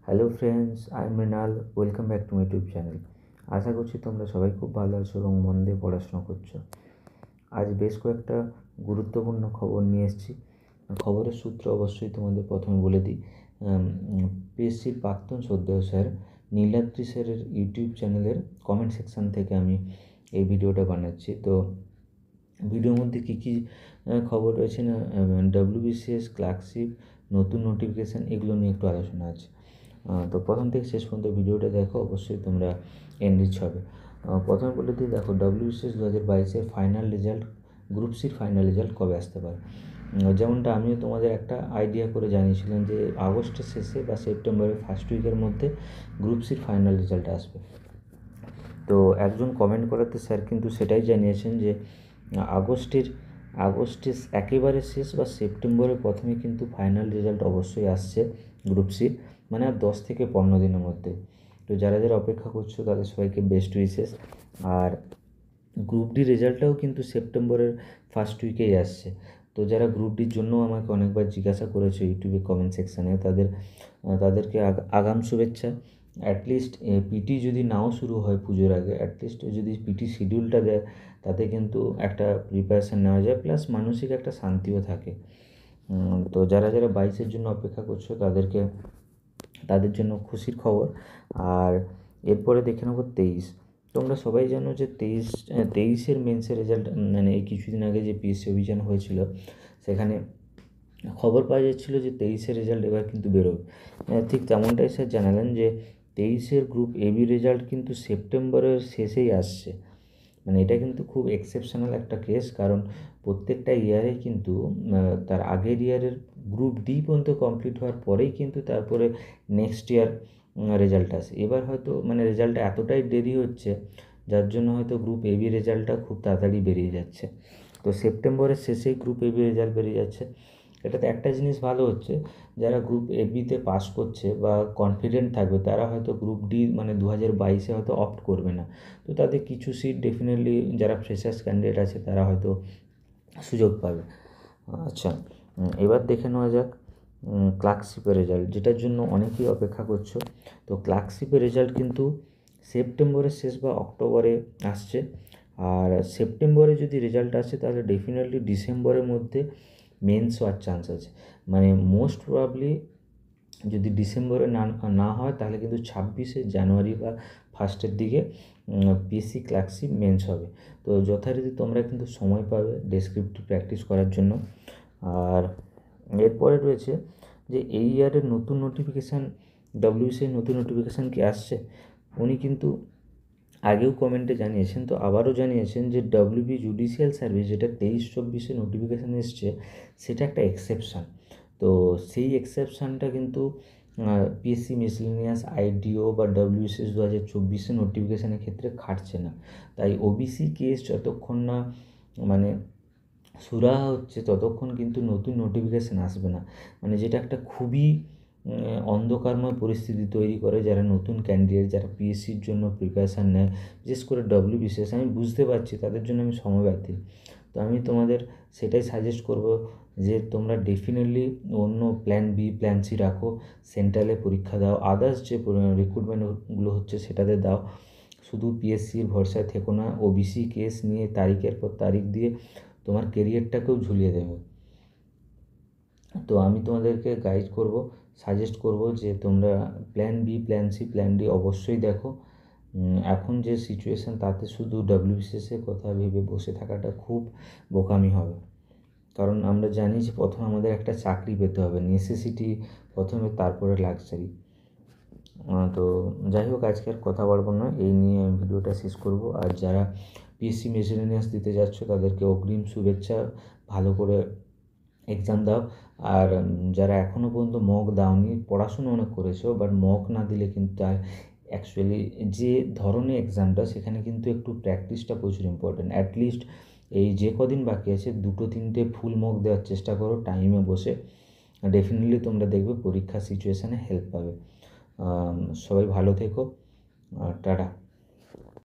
Hello friends, I am Mrinal. Welcome back to my YouTube channel. আশা করছি তোমরা সবাই খুব ভালো আছো এবং মন দিয়ে পড়াশোনা করছো। আজ বেশ কয়েকটা গুরুত্বপূর্ণ খবর নিয়ে এসেছি। খবরের সূত্র অবশ্যই তোমাদের প্রথমে বলে দিই। পিএসসির প্রাক্তন শ্রদ্ধেয় স্যার নীলাদ্রি স্যারের ইউটিউব চ্যানেলের কমেন্ট সেকশান থেকে আমি এই ভিডিওটা বানাচ্ছি। তো ভিডিওর মধ্যে কী কী খবর রয়েছে না, ডব্লিউবিসিএস, ক্লার্কশিপ, নতুন নোটিফিকেশান, এগুলো নিয়ে একটু আলোচনা আছে। তো প্রথম থেকে শেষ পর্যন্ত ভিডিওটা দেখো, অবশ্যই তোমরা এনরিচ হবে। প্রথমে বলে দিই, দেখো ডব্লিউবিসিএস 2022-এর ফাইনাল রেজাল্ট, গ্রুপ সির ফাইনাল রেজাল্ট কবে আসতে পারে। যেমনটা আমিও তোমাদের একটা আইডিয়া করে জানিয়েছিলাম যে আগস্টের শেষে বা সেপ্টেম্বরের ফার্স্ট উইকের মধ্যে গ্রুপ সির ফাইনাল রেজাল্ট আসবে। তো একজন কমেন্ট করাতে স্যার কিন্তু সেটাই জানিয়েছেন যে আগস্টের একেবারে শেষ বা সেপ্টেম্বরের প্রথমে কিন্তু ফাইনাল রেজাল্ট অবশ্যই আসছে গ্রুপ সির, মানে আর 10 থেকে 15 দিনের মধ্যে। তো যারা যারা অপেক্ষা করছো তাদের সবাইকে বেস্ট উইশেস। আর গ্রুপ ডি রেজাল্টটাও কিন্তু সেপ্টেম্বরের ফার্স্ট উইকেই আসছে। তো যারা গ্রুপ ডির জন্য আমাকে অনেকবার জিজ্ঞাসা করেছে ইউটিউবে কমেন্ট সেকশানে, তাদেরকে আগাম শুভেচ্ছা। অ্যাটলিস্ট পিটি যদি নাও শুরু হয় পুজোর আগে, অ্যাটলিস্ট যদি পিটি শিডিউলটা দেয় তাতে কিন্তু একটা প্রিপারেশান নেওয়া যায়, প্লাস মানসিক একটা শান্তিও থাকে। তো যারা যারা 22-এর জন্য অপেক্ষা করছো তাদের জন্য খুশির খবর। আর এরপরে দেখে নেবো 23। তোমরা সবাই জানো যে 23-এর মেন্সের রেজাল্ট, মানে এই কিছুদিন আগে যে পিএসসি অভিযান হয়েছিল সেখানে খবর পাওয়া যাচ্ছিলো যে 23-এর রেজাল্ট এবার কিন্তু বেরোবে। ঠিক তেমনটাই স্যার জানালেন যে 23-এর গ্রুপ এবি রেজাল্ট কিন্তু সেপ্টেম্বরের শেষেই আসছে। মানে এটা কিন্তু খুব এক্সেপশনাল একটা কেস, কারণ প্রত্যেকটা ইয়ারে কিন্তু তার আগের ইয়ারের গ্রুপ ডি পর্যন্ত কমপ্লিট হওয়ার পরেই কিন্তু তারপরে নেক্সট ইয়ার রেজাল্ট আসে। এবার হয়তো মানে রেজাল্টটা এতটাই দেরি হচ্ছে যার জন্য হয়তো গ্রুপ এবি রেজাল্টটা খুব তাড়াতাড়ি বেরিয়ে যাচ্ছে। তো সেপ্টেম্বরের শেষেই গ্রুপ এবি রেজাল্ট বেরিয়ে যাচ্ছে। এটাতে একটা জিনিস ভালো হচ্ছে, যারা গ্রুপ এবিতে পাস করছে বা কনফিডেন্ট থাকবে তারা হয়তো গ্রুপ ডি মানে 2022-এ হয়তো অপ্ট করবে না। তো তাদের কিছু সিট ডেফিনেটলি যারা ফ্রেশার্স ক্যান্ডিডেট আছে তারা হয়তো সুযোগ পাবে। আচ্ছা, এবার দেখে নেওয়া যাক ক্লার্কশিপের রেজাল্ট, যেটার জন্য অনেকেই অপেক্ষা করছো। তো ক্লার্কশিপের রেজাল্ট কিন্তু সেপ্টেম্বরের শেষ বা অক্টোবরে আসছে। আর সেপ্টেম্বরে যদি রেজাল্ট আসে তাহলে ডেফিনেটলি ডিসেম্বরের মধ্যে মেন্স হওয়ার চান্স আছে। মানে মোস্ট প্রবাবলি যদি ডিসেম্বরে না হয় তাহলে কিন্তু 26শে জানুয়ারি বা ফার্স্টের দিকে পিএসসি ক্লার্কশিপ মেন্স হবে। তো যথারীতি তোমরা কিন্তু সময় পাবে ডেসক্রিপটিভ প্র্যাকটিস করার জন্য। আর এরপরে রয়েছে যে এই ইয়ারের নতুন নোটিফিকেশান, ডব্লিউবিসিএর নতুন নোটিফিকেশান কি আসছে। উনি কিন্তু আগেও কমেন্টে জানিয়েছেন, তো আবারও জানিয়েছেন যে ডব্লিউবি জুডিশিয়াল সার্ভিস যেটা 23-24-এ নোটিফিকেশান এসছে সেটা একটা এক্সেপশান। তো সেই এক্সেপশানটা কিন্তু পিএসসি মিসলেনিয়াস, আইডিও বা ডব্লিউবিসিএস 2024-এ নোটিফিকেশানের ক্ষেত্রে খাটছে না। তাই ওবিসি কেস যতক্ষণ না মানে সুরাহা হচ্ছে ততক্ষণ কিন্তু নতুন নোটিফিকেশান আসবে না। মানে যেটা একটা খুবই অন্ধকারময় পরিস্থিতি তৈরি করে যারা নতুন ক্যান্ডিডেট, যারা পিএসসির জন্য প্রিপারেশান নেয়, বিশেষ করে ডব্লিউবিসিএস। আমি বুঝতে পারছি তাদের জন্য আমি সময়ব্যথী। তো আমি তোমাদের সেটাই সাজেস্ট করব যে তোমরা ডেফিনেটলি অন্য প্ল্যান বি, প্ল্যান সি রাখো, সেন্ট্রালে পরীক্ষা দাও, আদার্স যে রিক্রুটমেন্টগুলো হচ্ছে সেটাতে দাও। শুধু পিএসসির ভরসায় থেকো না, ওবিসি কেস নিয়ে তারিখের পর তারিখ দিয়ে তোমার কেরিয়ারটাকেও ঝুলিয়ে দেবে। তো আমি তোমাদেরকে গাইড করব, সাজেস্ট করব যে তোমরা plan B, plan C, plan D অবশ্যই দেখো। এখন যে সিচুয়েশান তাতে শুধু ডব্লিউবিসিএসের কথা ভেবে বসে থাকাটা খুব বোকামি হবে। কারণ আমরা জানি যে প্রথমে আমাদের একটা চাকরি পেতে হবে, নেসেসিটি প্রথমে, তারপরে লাক্সারি। তো যাই হোক, আজকে আর কথা বলবো না, এই নিয়ে আমি ভিডিওটা শেষ করব। আর যারা পিএসসি মিসেলেনিয়াস দিতে যাচ্ছ তাদেরকে অগ্রিম শুভেচ্ছা, ভালো করে এক্সাম দাও। আর যারা এখনও পর্যন্ত মক দাওনি, পড়াশুনো অনেক করেছো বাট মক না দিলে কিন্তু অ্যাকচুয়ালি যে ধরনের এক্সামটা সেখানে কিন্তু একটু প্র্যাকটিসটা প্রচুর ইম্পর্টেন্ট। অ্যাটলিস্ট এই যে কদিন বাকি আছে 2-3টে ফুল মক দেওয়ার চেষ্টা করো টাইমে বসে। ডেফিনেটলি তোমরা দেখবে পরীক্ষার সিচুয়েশানে হেল্প পাবে। সবাই ভালো থেকো, টাটা।